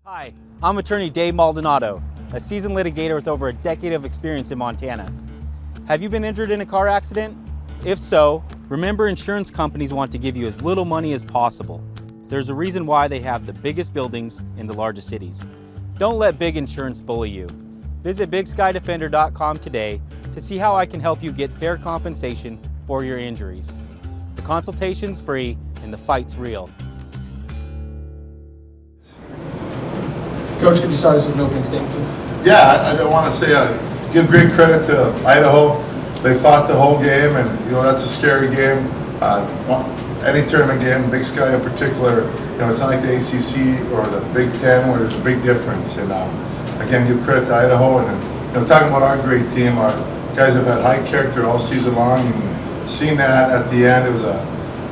Hi, I'm attorney Dave Maldonado, a seasoned litigator with over a decade of experience in Montana. Have you been injured in a car accident? If so, remember insurance companies want to give you as little money as possible. There's a reason why they have the biggest buildings in the largest cities. Don't let big insurance bully you. Visit BigSkyDefender.com today to see how I can help you get fair compensation for your injuries. The consultation's free and the fight's real. Coach, could you start us with an opening statement, please? Yeah, I don't want to say give great credit to Idaho. They fought the whole game, and that's a scary game. Any tournament game, Big Sky in particular, it's not like the ACC or the Big Ten where there's a big difference. And again, give credit to Idaho. And talking about our great team, our guys have had high character all season long, and you've seen that at the end. It was a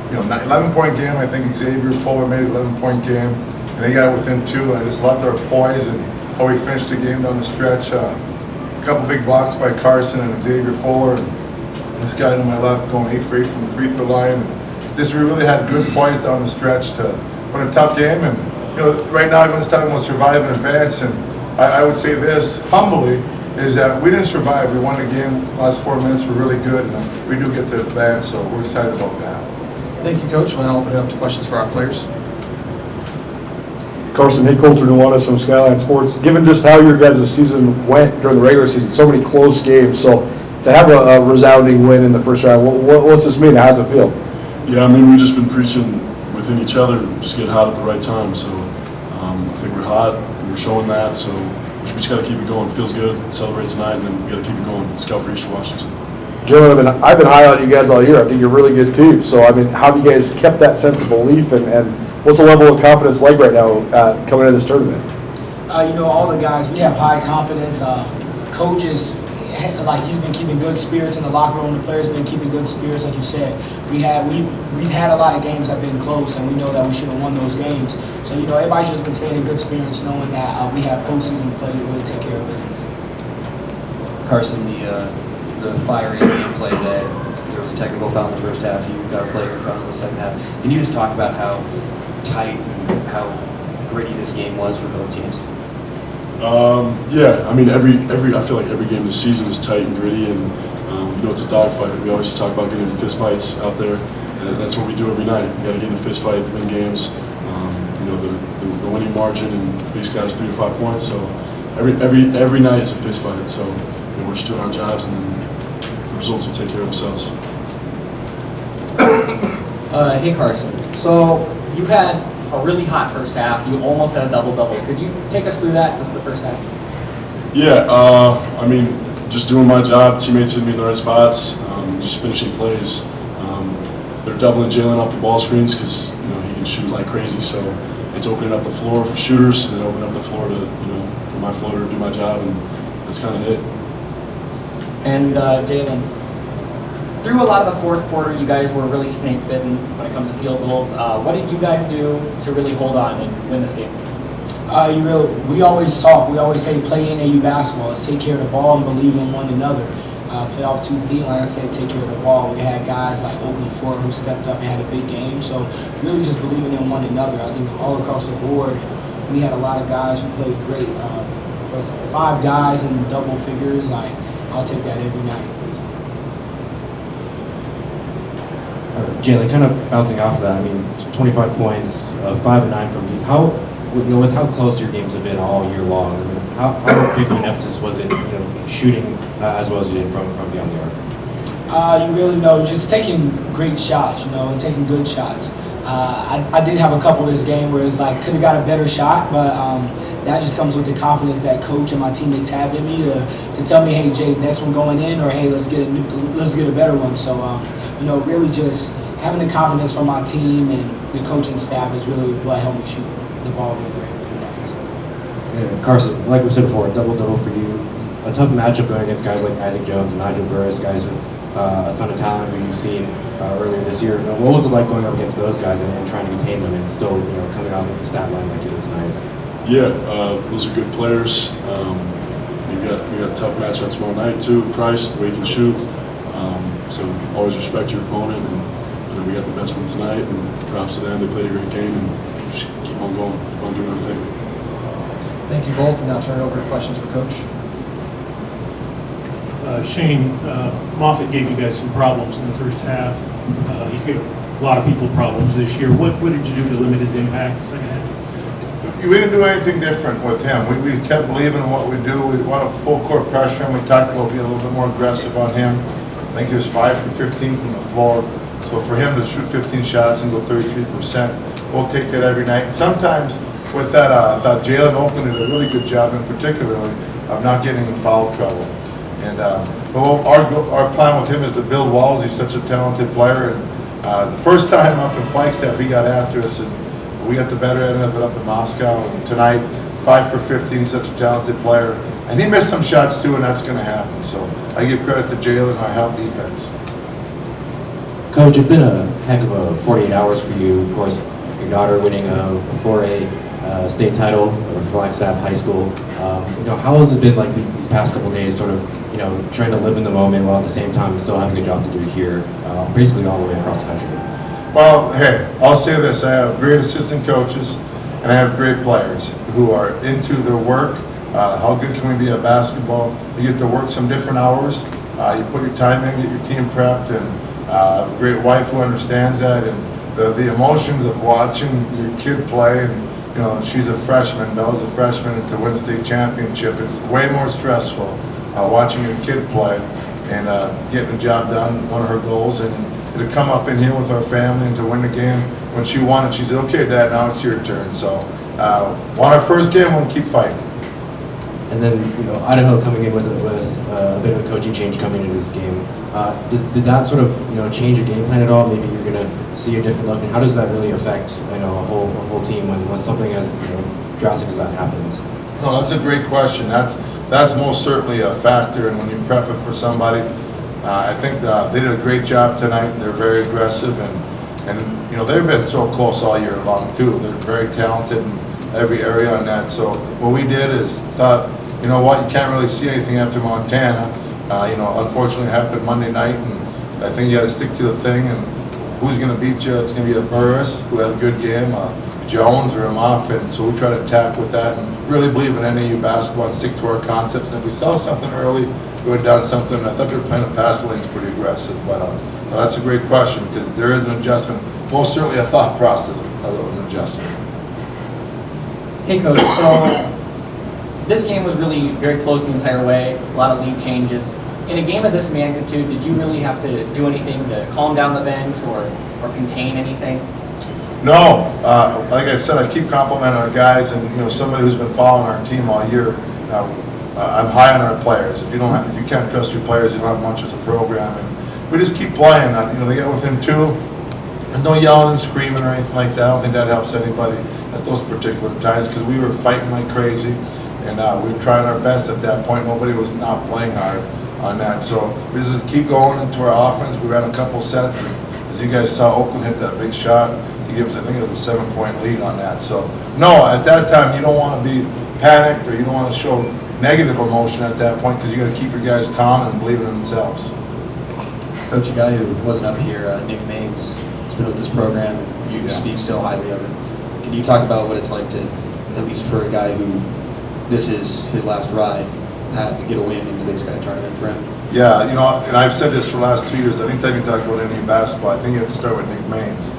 11-point game. I think Xavier Fuller made an 11-point game. And they got within two. I just loved our poise and how we finished the game down the stretch. A couple big blocks by Carson and Xavier Fuller. And this guy to my left going 8 for 8 from the free throw line. And we really had good poise down the stretch to win a tough game. And right now everyone's talking about survive and advance. And I would say this humbly is that we didn't survive. We won the game. The last 4 minutes were really good, and we do get to advance. So we're excited about that. Thank you, Coach. We'll now open it up to questions for our players. Carson, Nick Coulter Nuanez from Skyline Sports. Given just how your guys' season went during the regular season, so many close games, so to have a resounding win in the first round, what's this mean? How does it feel? Yeah, we've just been preaching within each other, just get hot at the right time. So I think we're hot, and we're showing that. So we just got to keep it going. It feels good. Celebrate tonight, and then we got to keep it going. Scout for Eastern Washington. Gentlemen, I've been high on you guys all year. I think you're a really good team. So how have you guys kept that sense of belief, and what's the level of confidence like right now coming into this tournament? All the guys, we have high confidence. Coaches, he's been keeping good spirits in the locker room. The players have been keeping good spirits, like you said. We've had a lot of games that have been close, and we know that we should have won those games. So everybody's just been staying in good spirits, knowing that we have postseason play to really take care of business. Carson, the fiery gameplay today. There was a technical foul in the first half. You got a flagrant foul in the second half. Can you just talk about how tight and how gritty this game was for both teams? Yeah, I feel like every game this season is tight and gritty, and it's a dogfight. We always talk about getting into fist fights out there, and that's what we do every night. We got to get in a fist fight, win games. The winning margin in Big Sky is 3 to 5 points, so every night is a fist fight. So we're just doing our jobs, and then the results will take care of themselves. Hey Carson, so you had a really hot first half. You almost had a double-double. Could you take us through that, just the first half? Yeah, just doing my job. Teammates hitting me in the right spots, just finishing plays. They're doubling Jalen off the ball screens because he can shoot like crazy. So it's opening up the floor for shooters, and then opening up the floor to for my floater to do my job, and that's kind of it. And Jalen, through a lot of the fourth quarter, you guys were really snake bitten when it comes to field goals. What did you guys do to really hold on and win this game? We always talk. We always say play NAU basketball. Let's take care of the ball and believe in one another. Play off 2 feet. Like I said, take care of the ball. We had guys like Oakland Ford who stepped up and had a big game. So really just believing in one another. I think all across the board, we had a lot of guys who played great. 5 guys in double figures. I'll take that every night. Jalen, kind of bouncing off of that, 25 points, 5 and 9 from deep. With how close your games have been all year long, how big of an emphasis was it, shooting as well as you did from beyond the arc? You really know, just taking great shots, and taking good shots. I did have a couple this game where it's could have got a better shot, but that just comes with the confidence that coach and my teammates have in me to tell me, hey Jay, next one going in, or hey, let's get a better one. So really just having the confidence from my team and the coaching staff is really what helped me shoot the ball really great every night. So. Yeah, Carson, like we said before, a double-double for you. A tough matchup going against guys like Isaac Jones and Nigel Burris, guys with a ton of talent who you've seen earlier this year. What was it like going up against those guys and trying to contain them and still coming out with the stat line like you did tonight? Yeah, those are good players. We got a tough matchup tomorrow night too. Price, the way he can shoot. So always respect your opponent, and we got the best from tonight. And props to them. They played a great game, and just keep on going, keep on doing our thing. Thank you both, and now turn it over to questions for Coach. Shane, Moffitt gave you guys some problems in the first half. He's given a lot of people problems this year. What did you do to limit his impact second half? We didn't do anything different with him. We kept believing in what we do. We wanted full court pressure, and we talked about being a little bit more aggressive on him. I think he was 5 for 15 from the floor. So for him to shoot 15 shots and go 33%, we'll take that every night. And sometimes with that, I thought Jalen Oakland did a really good job, in particularly of not getting in foul trouble. And but our plan with him is to build walls. He's such a talented player. And the first time up in Flagstaff, he got after us, and we got the better end of it up in Moscow. And tonight, 5 for 15. He's such a talented player, and he missed some shots too, and that's going to happen. So I give credit to Jalen and our help defense. Coach, it's been a heck of a 48 hours for you. Of course, your daughter winning a 4A state title for Flagstaff High School. How has it been like these past couple days, sort of, trying to live in the moment while at the same time still having a job to do here, basically all the way across the country? Well, hey, I'll say this. I have great assistant coaches, and I have great players who are into their work. How good can we be at basketball? You get to work some different hours. You put your time in, get your team prepped, and a great wife who understands that, and the emotions of watching your kid play. And she's a freshman, Bella's a freshman, and to win the state championship, it's way more stressful watching your kid play and getting the job done, one of her goals. And to come up in here with our family and to win the game when she won it, she said, "Okay, Dad, now it's your turn." So won our first game, we'll keep fighting. And then, Idaho coming in with a bit of a coaching change coming into this game. Did that sort of, change your game plan at all? Maybe you're going to see a different look. And how does that really affect, a whole team when something as drastic as that happens? No, that's a great question. That's most certainly a factor. And when you're prepping for somebody, I think they did a great job tonight. They're very aggressive, and they've been so close all year long too. They're very talented in every area on that. So what we did is thought, you can't really see anything after Montana. Unfortunately it happened Monday night, and I think you got to stick to the thing. And who's going to beat you? It's going to be a Burris who had a good game, Jones or a Moffitt. And so we try to attack with that and really believe in NAU basketball and stick to our concepts. And if we saw something early, we would have done something. I thought they were playing a pass lanes pretty aggressive, but that's a great question because there is an adjustment. Most certainly a thought process of an adjustment. Hey, Coach, so this game was really very close the entire way, a lot of lead changes. In a game of this magnitude, did you really have to do anything to calm down the bench or contain anything? No, like I said, I keep complimenting our guys, and somebody who's been following our team all year. I'm high on our players. If you can't trust your players, you don't have much as a program. And we just keep playing. They get within 2, and no yelling and screaming or anything like that. I don't think that helps anybody at those particular times because we were fighting like crazy, and we were trying our best at that point. Nobody was not playing hard on that. So we just keep going into our offense. We ran a couple sets, and as you guys saw, Oakland hit that big shot to give us, I think it was a 7-point lead on that. So no, at that time you don't want to be panicked or you don't want to show negative emotion at that point because you got to keep your guys calm and believe in themselves. Coach, a guy who wasn't up here, Nick Maines, has been with this program, and you speak so highly of it. Can you talk about what it's like to, at least for a guy who this is his last ride, had to get a win in the Big Sky tournament for him? Yeah, and I've said this for the last 2 years. Anytime you talk about NAU basketball, I think you have to start with Nick Maines.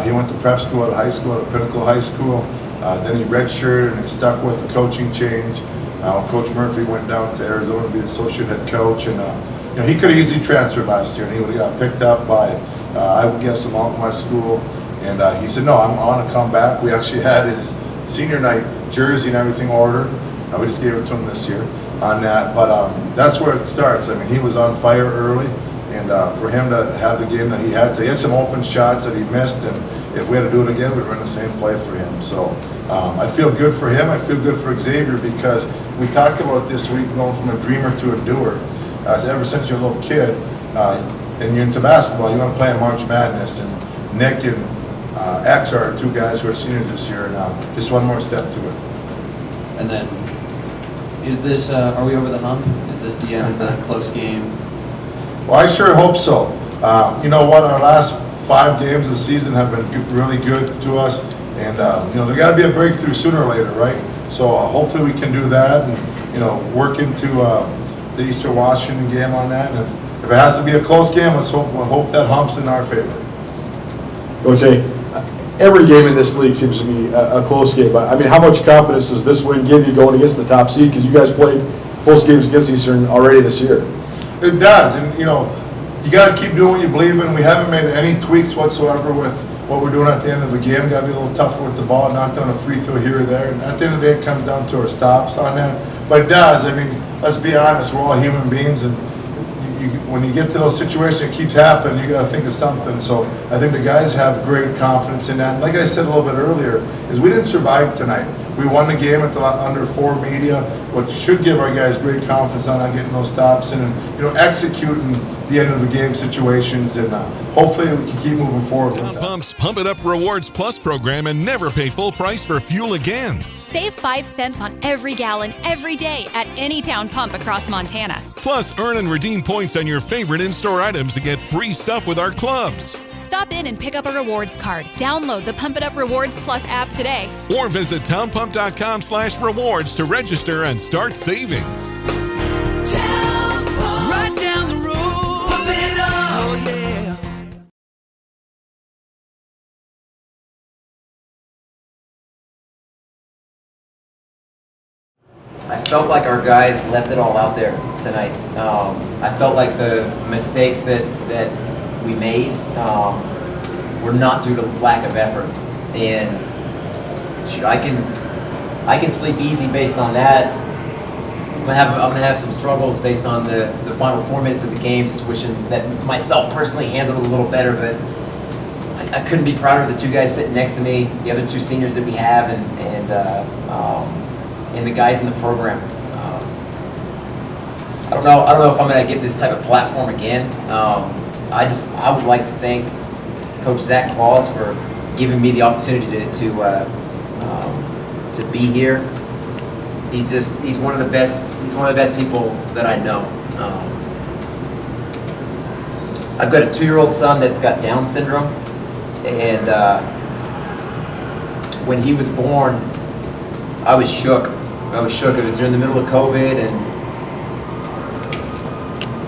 He went to prep school at high school, at Pinnacle High School. Then he redshirted and he stuck with the coaching change. Coach Murphy went down to Arizona to be the associate head coach, and he could have easily transferred last year, and he would have got picked up by, I would guess, a Mountain West school. And he said, "No, I want to come back." We actually had his senior night jersey and everything ordered. We just gave it to him this year on that, but that's where it starts. I mean, he was on fire early, and for him to have the game that he had some open shots that he missed, and if we had to do it again, we'd run the same play for him. So I feel good for him. I feel good for Xavier because we talked about it this week, going from a dreamer to a doer. Ever since you're a little kid and you're into basketball, you want to play in March Madness, and Nick and X are 2 guys who are seniors this year, and just one more step to it. And then, is this, are we over the hump? Is this the end of the close game? Well, I sure hope so. You know what? Our last 5 games of the season have been really good to us, and there got to be a breakthrough sooner or later, right? So hopefully we can do that and, work into the Eastern Washington game on that. And if it has to be a close game, we'll hope that humps in our favor. Coach A, every game in this league seems to be a close game. But I mean, how much confidence does this win give you going against the top seed? Because you guys played close games against Eastern already this year. It does, and you got to keep doing what you believe in. We haven't made any tweaks whatsoever with what we're doing at the end of the game. Got to be a little tougher with the ball, knock down a free throw here or there. And at the end of the day, it comes down to our stops on that. But it does. I mean, let's be honest. We're all human beings, and when you get to those situations, it keeps happening. You got to think of something. So I think the guys have great confidence in that. And like I said a little bit earlier, is we didn't survive tonight. We won the game at the under 4 media, which should give our guys great confidence on not getting those stops and executing the end of the game situations. And hopefully we can keep moving forward with that. Pump's Pump It Up Rewards Plus program and never pay full price for fuel again. Save 5 cents on every gallon every day at any town pump across Montana. Plus, earn and redeem points on your favorite in-store items to get free stuff with our clubs. Stop in and pick up a rewards card. Download the Pump It Up Rewards Plus app today. Or visit townpump.com/rewards to register and start saving. Right down the road, pump it up, oh yeah. I felt like our guys left it all out there tonight. I felt like the mistakes that we made were not due to lack of effort, and I can sleep easy based on that. I'm gonna have some struggles based on the final 4 minutes of the game. Just wishing that myself personally handled it a little better, but I couldn't be prouder of the 2 guys sitting next to me, the other 2 seniors that we have, and the guys in the program. I don't know if I'm going to get this type of platform again. I would like to thank Coach Zach Claus for giving me the opportunity to be here. He's one of the best. He's one of the best people that I know. I've got a 2-year-old son that's got Down syndrome, and when he was born, I was shook. It was during the middle of COVID, and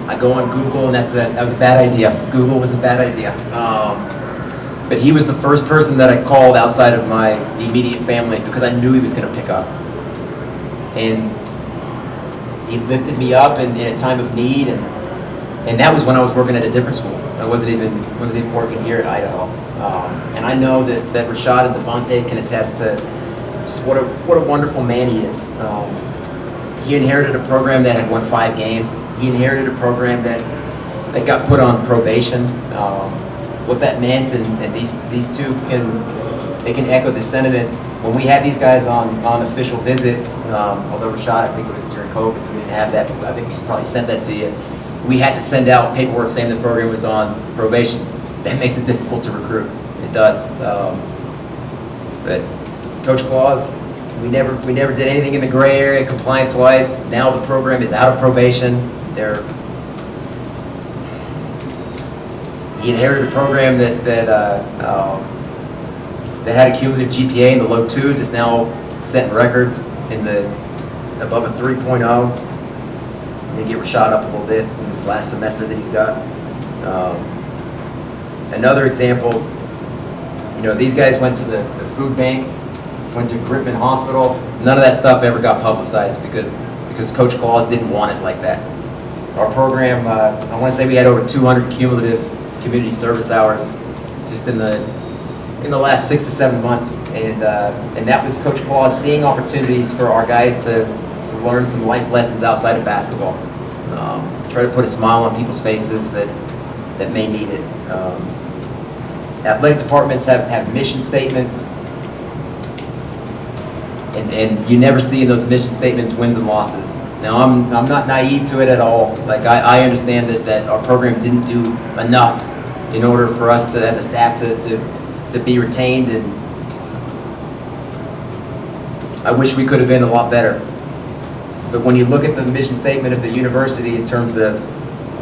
I go on Google, and that was a bad idea. Google was a bad idea. But he was the first person that I called outside of my immediate family because I knew he was going to pick up. And he lifted me up in a time of need, and that was when I was working at a different school. I wasn't even working here at Idaho. And I know that Rashad and Divant'e can attest to just what a wonderful man he is. He inherited a program that had won 5 games. He inherited a program that got put on probation. What that meant, and these 2 can echo the sentiment. When we had these guys on official visits, although Rashad, I think it was during COVID, so we didn't have that. I think we probably sent that to you. We had to send out paperwork saying the program was on probation. That makes it difficult to recruit. It does. But Coach Claus, we never did anything in the gray area compliance-wise. Now the program is out of probation. He inherited a program that had a cumulative GPA in the low 2s. It's now setting records in the above a 3.0. I'm gonna get Rashad up a little bit in this last semester that he's got. Another example, these guys went to the food bank, went to Gritman Hospital. None of that stuff ever got publicized because Coach Claus didn't want it like that. Our program, I want to say we had over 200 cumulative community service hours just in the last 6 to 7 months, and that was Coach Claus seeing opportunities for our guys to learn some life lessons outside of basketball. Try to put a smile on people's faces that may need it. Athletic departments have mission statements, and you never see in those mission statements wins and losses. Now, I'm not naive to it at all. Like, I understand that our program didn't do enough in order for us to, as a staff, to be retained, and I wish we could have been a lot better. But when you look at the mission statement of the university in terms of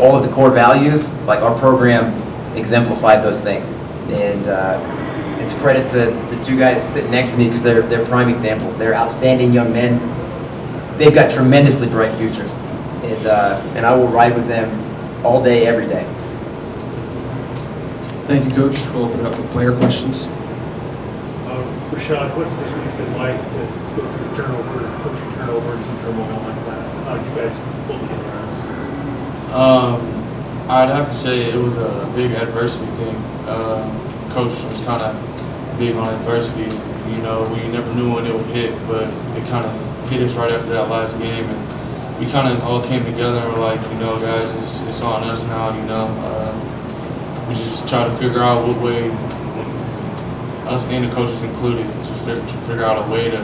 all of the core values, like, our program exemplified those things. And it's credit to the two guys sitting next to me because they're prime examples. They're outstanding young men. They've got tremendously bright futures, and I will ride with them all day, every day. Thank you, Coach. We'll open it up for player questions. Rashad, what has this week been like to go through coaching turnover, and some turmoil like that? How did you guys pull together? I'd have to say it was a big adversity thing. Coach was kind of big on adversity. You know, we never knew when it would hit, but it kind of hit us right after that last game, and we kind of all came together and were like, you know, guys, it's on us now. You know, we just try to figure out what way, us and the coaches included, just figure out a way to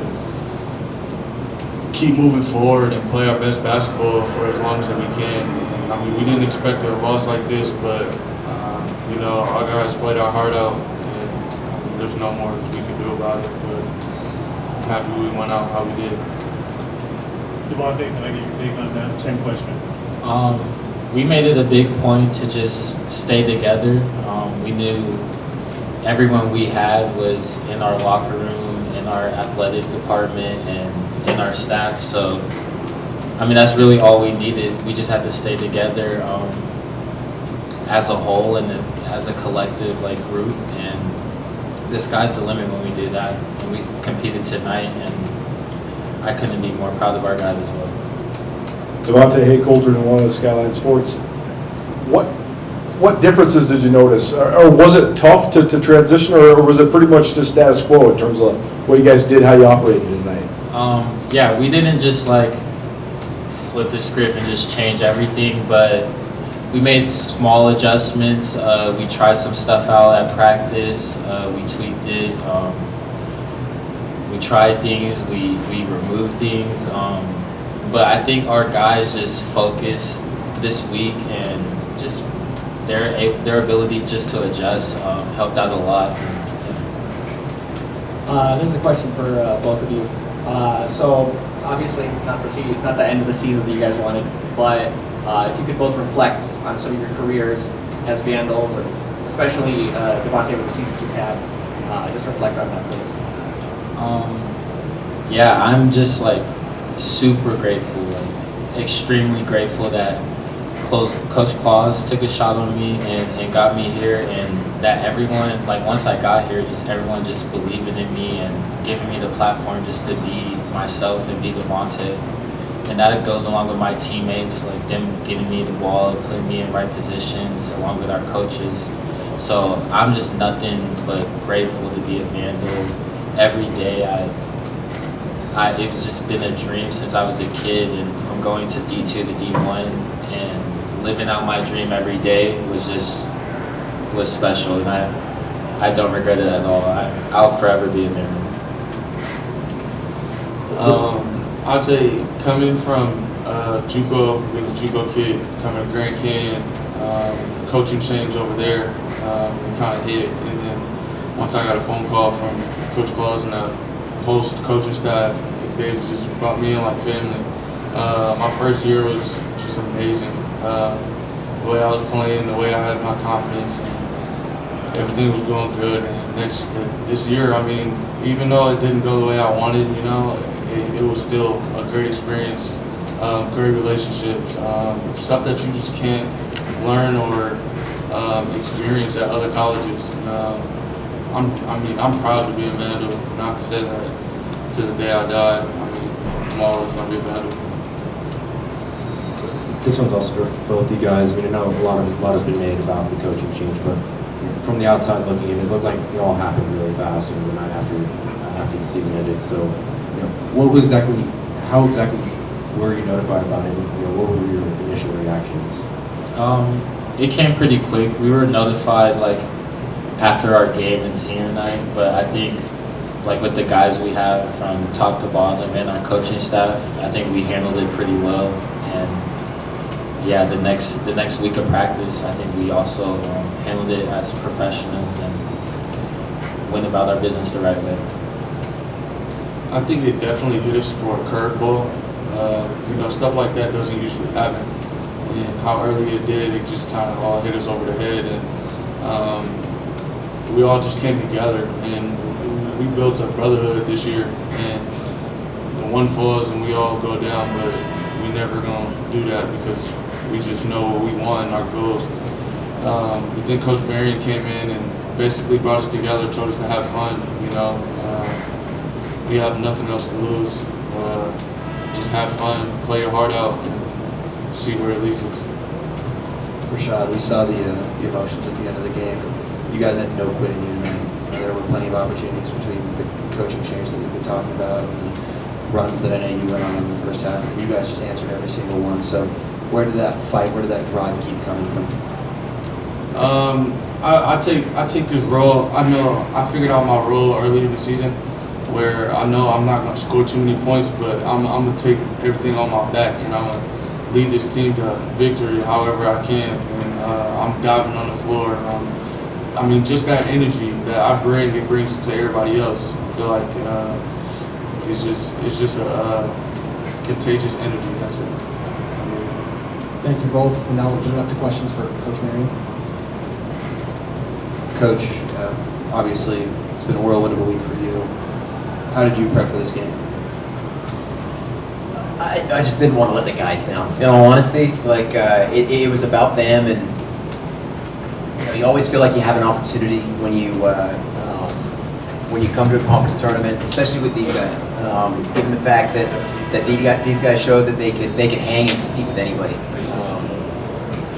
keep moving forward and play our best basketball for as long as we can. And I mean, we didn't expect a loss like this, but you know, our guys played our heart out, and I mean, there's no more we can do about it. But I'm happy we went out how we did. Divant'e, can I get your take on that? Same question. We made it a big point to just stay together. We knew everyone we had was in our locker room, in our athletic department, and in our staff. So, I mean, that's really all we needed. We just had to stay together as a whole and as a collective group. And the sky's the limit when we do that. And we competed tonight, and I couldn't be more proud of our guys as well. Devontae, hey, Coulter, and one of the Skyline Sports. What differences did you notice? Or was it tough to transition, or was it pretty much just status quo in terms of what you guys did, how you operated tonight? Yeah, we didn't just flip the script and just change everything, but we made small adjustments. We tried some stuff out at practice. We tweaked it. We tried things. We removed things. But I think our guys just focused this week, and just their ability just to adjust helped out a lot. This is a question for both of you. So obviously not the end of the season that you guys wanted, but if you could both reflect on some of your careers as Vandals, or especially Devant'e with the season you've had, just reflect on that, please. Yeah, I'm just super grateful, extremely grateful that Coach Claus took a shot on me and got me here, and that everyone, once I got here, just everyone just believing in me and giving me the platform just to be myself and be Devant'e. And that goes along with my teammates, them getting me the ball, putting me in right positions, along with our coaches. So I'm just nothing but grateful to be a Vandal. Every day, it's just been a dream since I was a kid, and from going to D2 to D1 and living out my dream every day was special, and I don't regret it at all. I'll forever be a Vandal. I'd say coming from JUCO, being a JUCO kid, coming to Grand Canyon, coaching change over there, it kind of hit. And then once I got a phone call from Coach Claus and the whole coaching staff, they just brought me in like family. My first year was just amazing. The way I was playing, the way I had my confidence, and everything was going good. And this year, I mean, even though it didn't go the way I wanted, it was still a great experience, great relationships, stuff that you just can't learn or experience at other colleges. I'm proud to be a Vandal, and I can say that to the day I die. I'm always going to be a Vandal. This one's also for both you guys. I know a lot has been made about the coaching change, but from the outside looking in, it looked like it all happened really fast, the night after the season ended. So, how exactly were you notified about it? What were your initial reactions? It came pretty quick. We were notified after our game and senior night, but I think with the guys we have from top to bottom and our coaching staff, I think we handled it pretty well. And yeah, the next week of practice, I think we also handled it as professionals and went about our business the right way. I think it definitely hit us for a curveball. Stuff like that doesn't usually happen. And how early it did, it just kind of all hit us over the head. And we all just came together, and we built a brotherhood this year. And one falls and we all go down, but we never gonna do that because we just know what we want and our goals. But then Coach Marrion came in and basically brought us together, told us to have fun. We have nothing else to lose. Just have fun, play your heart out, and see where it leads us. Rashad, we saw the emotions at the end of the game. You guys had no quit in you tonight. There were plenty of opportunities between the coaching change that we've been talking about and the runs that NAU went on in the first half, and you guys just answered every single one. So where did that fight, where did that drive keep coming from? I take this role. I know I figured out my role earlier in the season, where I know I'm not going to score too many points, but I'm going to take everything on my back, and I'm going to lead this team to victory however I can. And I'm diving on the floor. Just that energy that I bring, it brings to everybody else. I feel like it's just a contagious energy. That's it. Thank you both. And now we'll open it up to questions for Coach Marrion. Coach, obviously it's been a whirlwind of a week for you. How did you prep for this game? I just didn't want to let the guys down. In all honesty, it was about them, and you always feel like you have an opportunity when you come to a conference tournament, especially with these guys. Given the fact that these guys showed that they could hang and compete with anybody.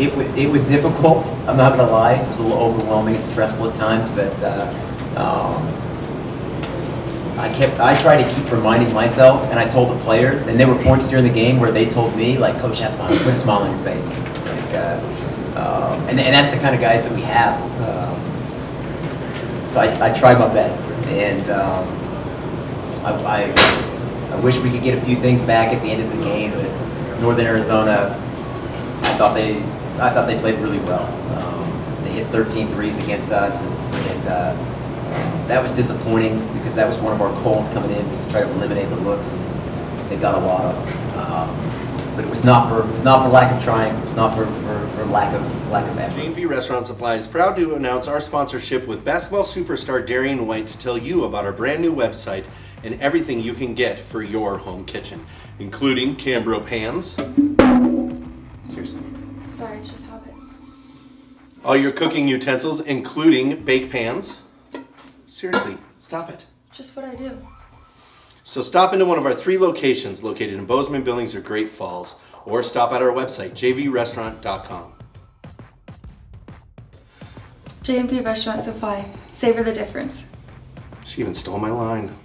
It was difficult. I'm not gonna lie. It was a little overwhelming and stressful at times, but I tried to keep reminding myself, and I told the players, and there were points during the game where they told me, like, Coach, have fun, put a smile on your face. And that's the kind of guys that we have. So I tried my best, and I wish we could get a few things back at the end of the game, but Northern Arizona, I thought they played really well. They hit 13 threes against us, and that was disappointing because that was one of our goals coming in, was to try to eliminate the looks, and they got a lot of them. But it was not for lack of trying. It was not for lack of effort. Jane V Restaurant Supply is proud to announce our sponsorship with basketball superstar Darian White to tell you about our brand new website and everything you can get for your home kitchen, including Cambro pans. Seriously. Sorry, it's just habit. All your cooking utensils, including bake pans. Seriously, stop it. Just what I do. So stop into one of our 3 locations located in Bozeman, Billings, or Great Falls, or stop at our website, jvrestaurant.com. J&B Restaurant Supply. Savor the difference. She even stole my line.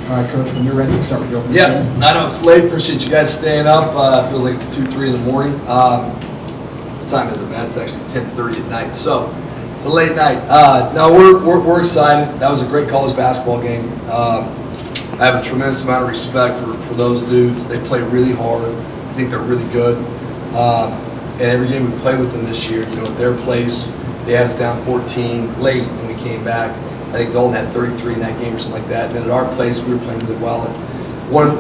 All right, Coach, when you're ready to start with your opening Yeah, statement. I know it's late. Appreciate you guys staying up. It feels like it's 2, 3 in the morning. What time is it, man? It's actually 10:30 at night, so it's a late night. No, we're excited. That was a great college basketball game. I have a tremendous amount of respect for those dudes. They play really hard. I think they're really good. And every game we played with them this year, at their place, they had us down 14 late, and we came back. I think Dalton had 33 in that game or something like that. And then at our place, we were playing really well. And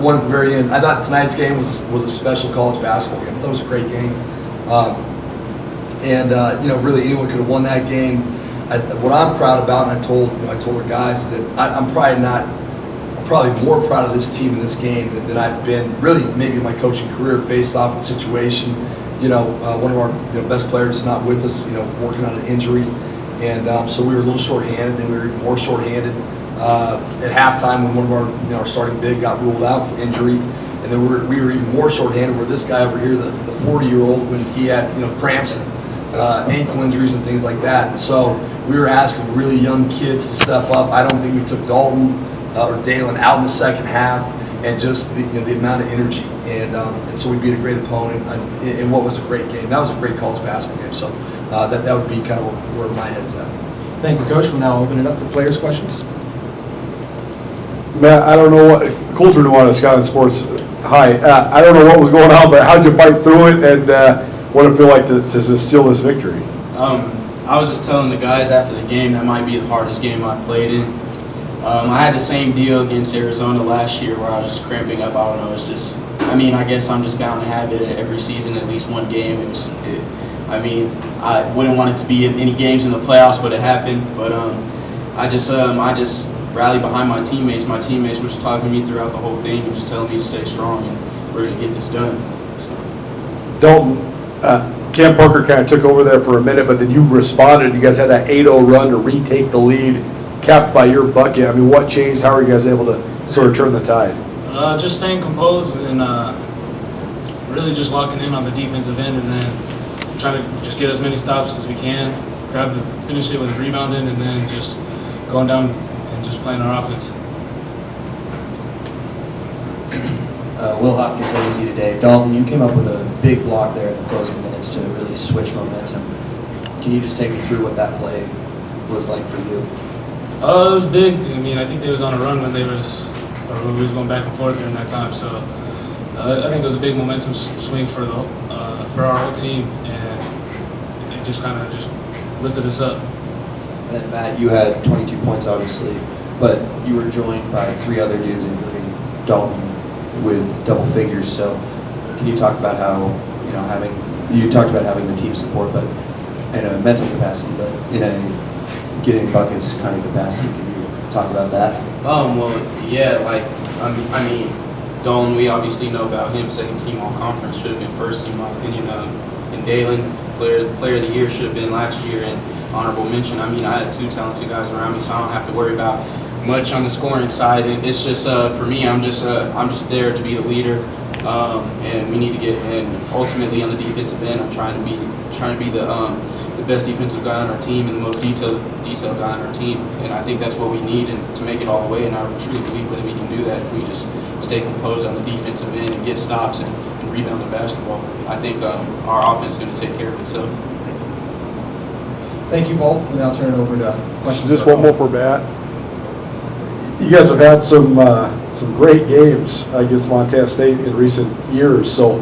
one at the very end, I thought tonight's game was a special college basketball game. I thought it was a great game. Really anyone could have won that game. What I'm proud about, and I told our guys that I'm probably more proud of this team in this game than I've been really maybe in my coaching career, based off the situation. One of our best players is not with us, working on an injury. And so we were a little shorthanded, then we were even more shorthanded at halftime when one of our starting big got ruled out for injury. And then we were even more shorthanded where this guy over here, the 40-year-old, when he had cramps and ankle injuries and things like that. And so we were asking really young kids to step up. I don't think we took Dalton or Dalen out in the second half, and just the amount of energy. And so we beat a great opponent in what was a great game. That was a great college basketball game. So that would be kind of where my head is at. Thank you, Coach. We'll now open it up for players' questions. Matt, I don't know what Coulter knew on Skyline Sports. Hi, I don't know what was going on, but how'd you fight through it, and what did it feel like to seal this victory? I was just telling the guys after the game that might be the hardest game I've played in. I had the same deal against Arizona last year where I was just cramping up. I don't know. It's just, I guess I'm just bound to have it every season, at least one game. I wouldn't want it to be in any games in the playoffs, but it happened. But I just rallied behind my teammates. My teammates were just talking to me throughout the whole thing and just telling me to stay strong, and we're going to get this done. Dalton, Cam Parker kind of took over there for a minute, but then you responded. You guys had that 8-0 run to retake the lead, capped by your bucket. What changed? How were you guys able to sort of turn the tide? Just staying composed and really just locking in on the defensive end, and then trying to just get as many stops as we can, finish it with rebounding, and then just going down and just playing our offense. Will Hopkins, AZ today. Dalton, you came up with a big block there in the closing minutes to really switch momentum. Can you just take me through what that play was like for you? It was big. I think they was on a run when we was going back and forth during that time. So I think it was a big momentum swing for our whole team, and it just kind of just lifted us up. And then Matt, you had 22 points, obviously, but you were joined by 3 other dudes, including Dalton, with double figures. So can you talk about how, you talked about having the team support, but in a mental capacity, but in a getting buckets kind of capacity. Can you talk about that? Dalton, we obviously know about him, second team all conference, should have been first team in my opinion. And Dalen, player of the year, should have been last year, and honorable mention. I had 2 talented guys around me, so I don't have to worry about much on the scoring side. And it's just for me, I'm just there to be the leader, and we need to get. And ultimately on the defensive end, I'm trying to be the best defensive guy on our team and the most detailed guy on our team. And I think that's what we need, and to make it all the way. And I truly believe that we can do that if we just stay composed on the defensive end and get stops and rebound the basketball. I think our offense is going to take care of itself. Thank you both. We'll now turn it over to questions. Just one more for Matt. You guys have had some great games against Montana State in recent years. So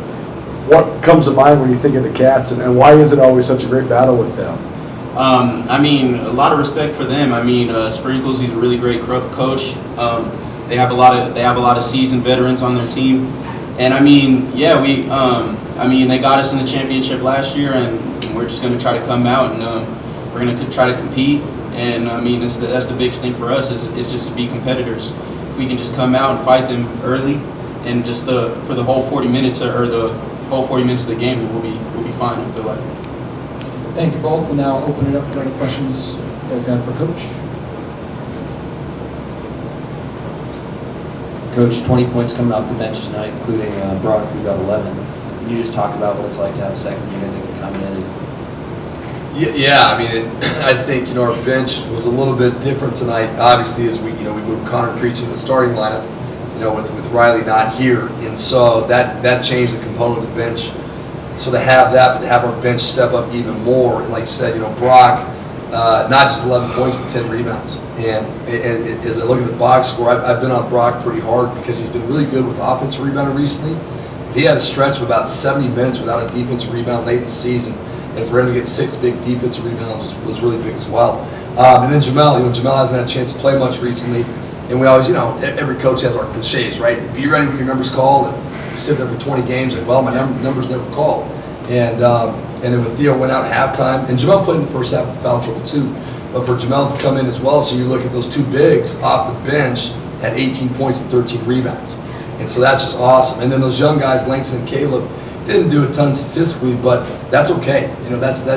what comes to mind when you think of the Cats, and why is it always such a great battle with them? A lot of respect for them. Sprinkles, he's a really great coach. They have a lot of seasoned veterans on their team, and they got us in the championship last year, and we're just going to try to come out and we're going to try to compete. And that's the biggest thing for us is just to be competitors. If we can just come out and fight them early, and just for the whole 40 minutes of the game, then we'll be fine. I feel like. Thank you both. We'll now open it up for any questions you guys have for Coach. Coach, 20 points coming off the bench tonight, including Brock, who got 11. Can you just talk about what it's like to have a second unit that can come in and... I think our bench was a little bit different tonight. Obviously, as we moved Connor Creech into the starting lineup, with Riley not here, and so that changed the component of the bench. So to have that, but to have our bench step up even more, and like you said, Brock, not just 11 points, but 10 rebounds. And as I look at the box score, I've been on Brock pretty hard because he's been really good with offensive rebounding recently. He had a stretch of about 70 minutes without a defensive rebound late in the season. And for him to get 6 big defensive rebounds was really big as well. And then Jamel, Jamel hasn't had a chance to play much recently. And we always, every coach has our cliches, right? Be ready when your number's called. And you sit there for 20 games, like, well, my number's never called. And then when Theo went out at halftime, and Jamel played in the first half with foul trouble too. But for Jamel to come in as well, so you look at those 2 bigs off the bench, had 18 points and 13 rebounds. And so that's just awesome. And then those young guys, Langston and Caleb, didn't do a ton statistically, but that's okay. That's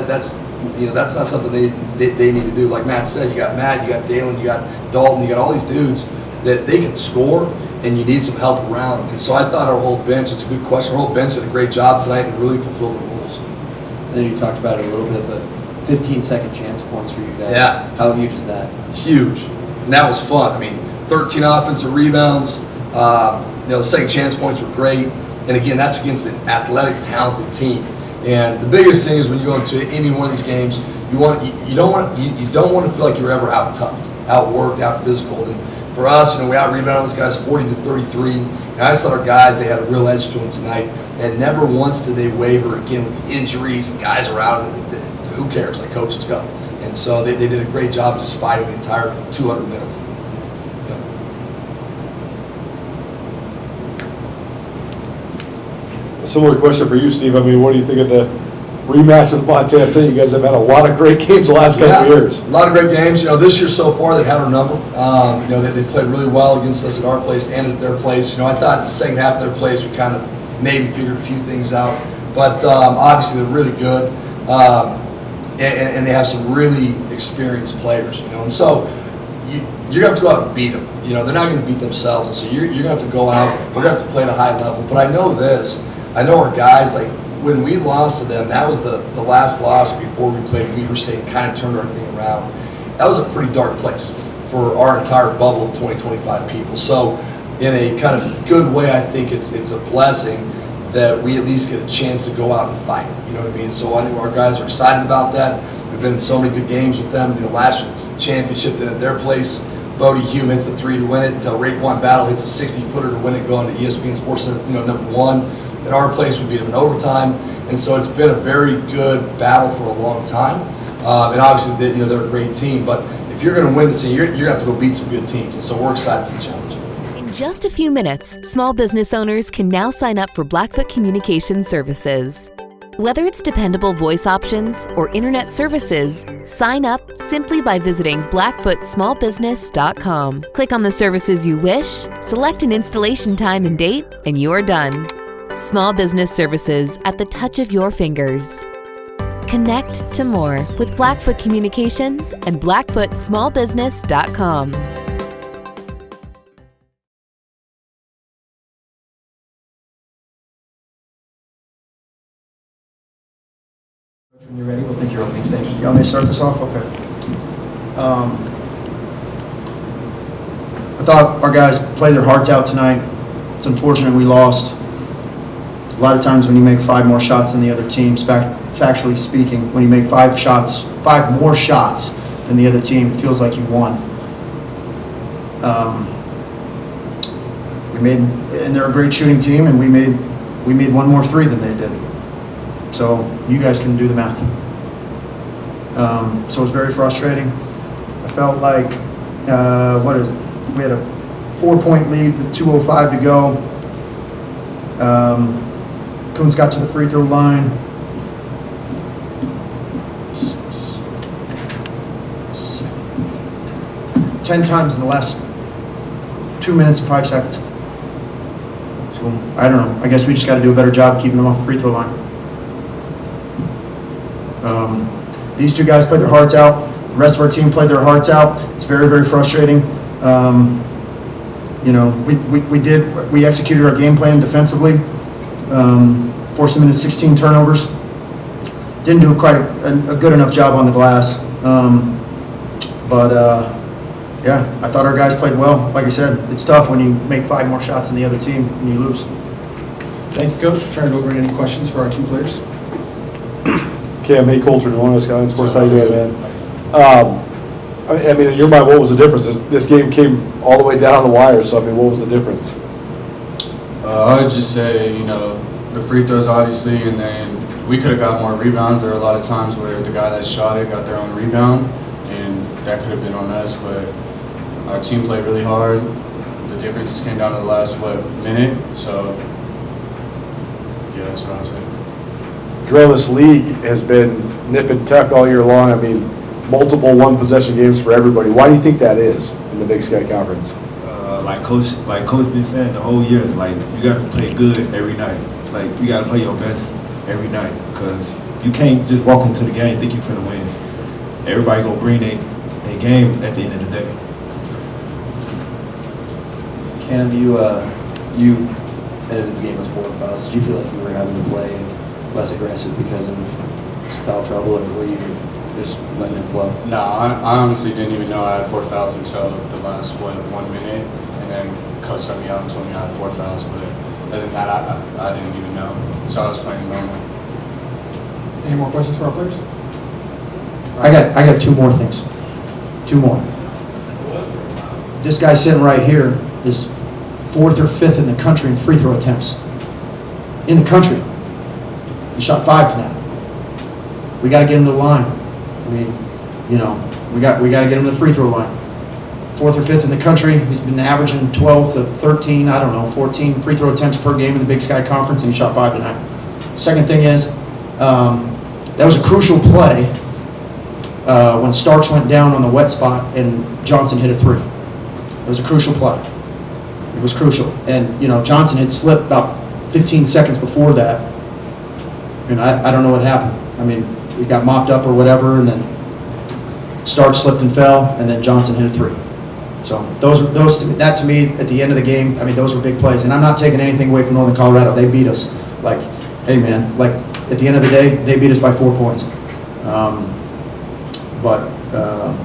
not something they need to do. Like Matt said, you got Matt, you got Dalen, you got Dalton, you got all these dudes that they can score, and you need some help around them. And so I thought our whole bench, it's a good question, our whole bench did a great job tonight and really fulfilled their roles. And then you talked about it a little bit, but 15-second chance points for you guys. Yeah. How huge is that? Huge. And that was fun. 13 offensive rebounds. The second chance points were great. And again, that's against an athletic, talented team. And the biggest thing is when you go into any one of these games, you don't want to feel like you're ever out-toughed, out-worked, out-physical. And for us, we out-rebounded those guys 40-33. And I just thought our guys, they had a real edge to them tonight. And never once did they waver again with the injuries and guys are out. And who cares? Like, coach, let's go. And so they did a great job of just fighting the entire 200 minutes. Similar question for you, Steve. I mean, what do you think of the rematch with Montana State? You guys have had a lot of great games the last couple of years. A lot of great games. This year so far they've had our number. They played really well against us at our place and at their place. I thought the second half of their place we kind of maybe figured a few things out. But obviously they're really good. And they have some really experienced players, and so you're going to have to go out and beat them. They're not going to beat themselves, and so you're going to have to go out. We're going to have to play at a high level. But I know this. I know our guys, like, when we lost to them, that was the last loss before we played Weber State and kind of turned our thing around. That was a pretty dark place for our entire bubble of 20, 25 people. So in a kind of good way, I think it's a blessing that we at least get a chance to go out and fight. You know what I mean? So I think our guys are excited about that. We've been in so many good games with them. Last year's championship, then at their place, Bodie Hume hits the 3 to win it until Raekwon Battle hits a 60-footer to win it, going to ESPN Sports Center, number 1. At our place, we beat them in overtime. And so it's been a very good battle for a long time. And obviously, they're a great team. But if you're going to win this thing, you're going to have to go beat some good teams. And so we're excited for the challenge. In just a few minutes, small business owners can now sign up for Blackfoot Communication Services. Whether it's dependable voice options or internet services, sign up simply by visiting blackfootsmallbusiness.com. Click on the services you wish, select an installation time and date, and you're done. Small business services at the touch of your fingers. Connect to more with Blackfoot Communications and blackfootsmallbusiness.com. When you're ready, we'll take your opening statement. You want me to start this off? Okay. I thought our guys played their hearts out tonight. It's unfortunate we lost. A lot of times when you make 5 more shots than the other team, factually speaking, when you make 5 more shots than the other team, it feels like you won. And they're a great shooting team, and we made 1 more 3 than they did. So you guys can do the math. So it was very frustrating. I felt like, we had a 4-point lead with 2:05 to go. Coons got to the free throw line. 10 times in the last 2 minutes and 5 seconds. So I don't know. I guess we just got to do a better job keeping them off the free throw line. These 2 guys played their hearts out. The rest of our team played their hearts out. It's very, very frustrating. We executed our game plan defensively. Forced them into 16 turnovers. Didn't do quite a good enough job on the glass. I thought our guys played well. Like I said, it's tough when you make 5 more shots than the other team and you lose. Thank you, Coach. Turn it over to any questions for our 2 players. Cam, hey, Colter, Nuanez, Scott Sports, how you doing, man? I mean, in your mind, what was the difference? This game came all the way down the wire, so, I mean, what was the difference? I would just say, the free throws, obviously, and then we could have got more rebounds. There were a lot of times where the guy that shot it got their own rebound, and that could have been on us, but our team played really hard. The difference just came down to the last, minute, so, yeah, that's what I'd say. Jorell, this league has been nip and tuck all year long. I mean, multiple 1-possession games for everybody. Why do you think that is in the Big Sky Conference? Like Coach been saying the whole year, like, you got to play good every night. Like, you got to play your best every night, because you can't just walk into the game and think you're finna win. Everybody gonna bring their game at the end of the day. Cam, you edited the game with 4 fouls. Did you feel like you were having to play less aggressive because of foul trouble, or were you just letting it flow? No, I honestly didn't even know I had 4 fouls until the last 1 minute, and then Coach sent me out and told me I had 4 fouls. But other than that, I didn't even know. So I was playing normally. Any more questions for our players? I got 2 more things. 2 more. This guy sitting right here is 4th or 5th in the country in free throw attempts. In the country. He shot 5 tonight. We got to get him to the line. I mean, we got to get him to the free throw line. 4th or 5th in the country. He's been averaging 12 to 13, 14 free throw attempts per game in the Big Sky Conference, and he shot 5 tonight. Second thing is, that was a crucial play when Starks went down on the wet spot and Johnson hit a 3. It was a crucial play. It was crucial. And, Johnson had slipped about 15 seconds before that, and I don't know what happened. I mean, he got mopped up or whatever, and then Starks slipped and fell, and then Johnson hit a 3. So that to me, at the end of the game, I mean, those were big plays. And I'm not taking anything away from Northern Colorado. They beat us. Like, hey, man, like, at the end of the day, they beat us by 4 points.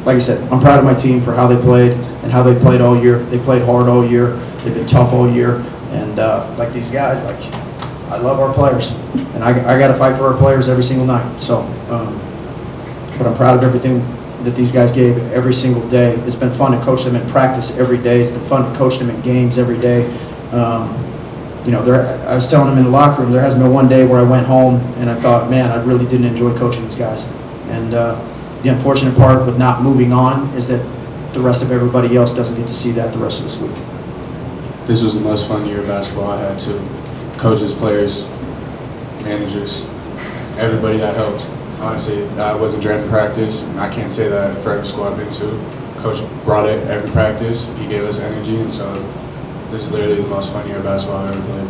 Like I said, I'm proud of my team for how they played and how they played all year. They played hard all year. They've been tough all year. And like these guys, like, I love our players. And I got to fight for our players every single night. So, but I'm proud of everything that these guys gave every single day. It's been fun to coach them in practice every day. It's been fun to coach them in games every day. I was telling them in the locker room, there hasn't been one day where I went home and I thought, man, I really didn't enjoy coaching these guys. And the unfortunate part with not moving on is that the rest of everybody else doesn't get to see that the rest of this week. This was the most fun year of basketball I had too. Coaches, players, managers, everybody that helped. Honestly, I wasn't dreading practice. I can't say that for every school I've been to. Coach brought it every practice. He gave us energy, and so this is literally the most fun year of basketball I've ever played.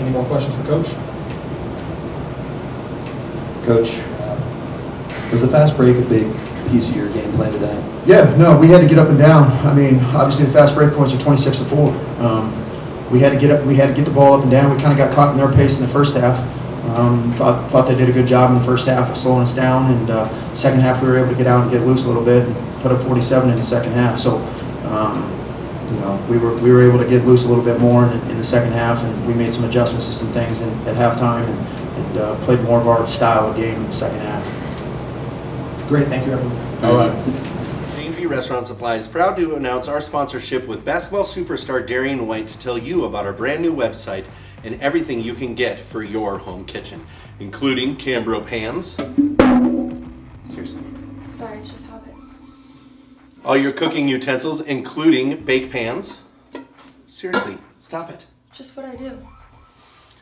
Any more questions for Coach? Coach, was the fast break a big piece of your game plan today? Yeah, no, we had to get up and down. I mean, obviously the fast break points are 26 to 4. We had to get up. We had to get the ball up and down. We kind of got caught in their pace in the first half. Thought they did a good job in the first half of slowing us down, and second half we were able to get out and get loose a little bit and put up 47 in the second half. So, we were able to get loose a little bit more in the second half, and we made some adjustments to some things at halftime and played more of our style of game in the second half. Great, thank you, everyone. All right. Restaurant Supply is proud to announce our sponsorship with basketball superstar Darian White to tell you about our brand new website and everything you can get for your home kitchen, including Cambro pans. Seriously. Sorry, it's just habit. All your cooking utensils, including bake pans. Seriously, stop it. Just what I do.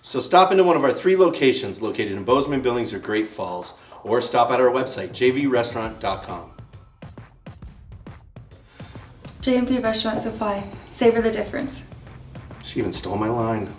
So stop into one of our 3 locations located in Bozeman, Billings, or Great Falls, or stop at our website, jvrestaurant.com. J&P Restaurant Supply. Savor the difference. She even stole my line.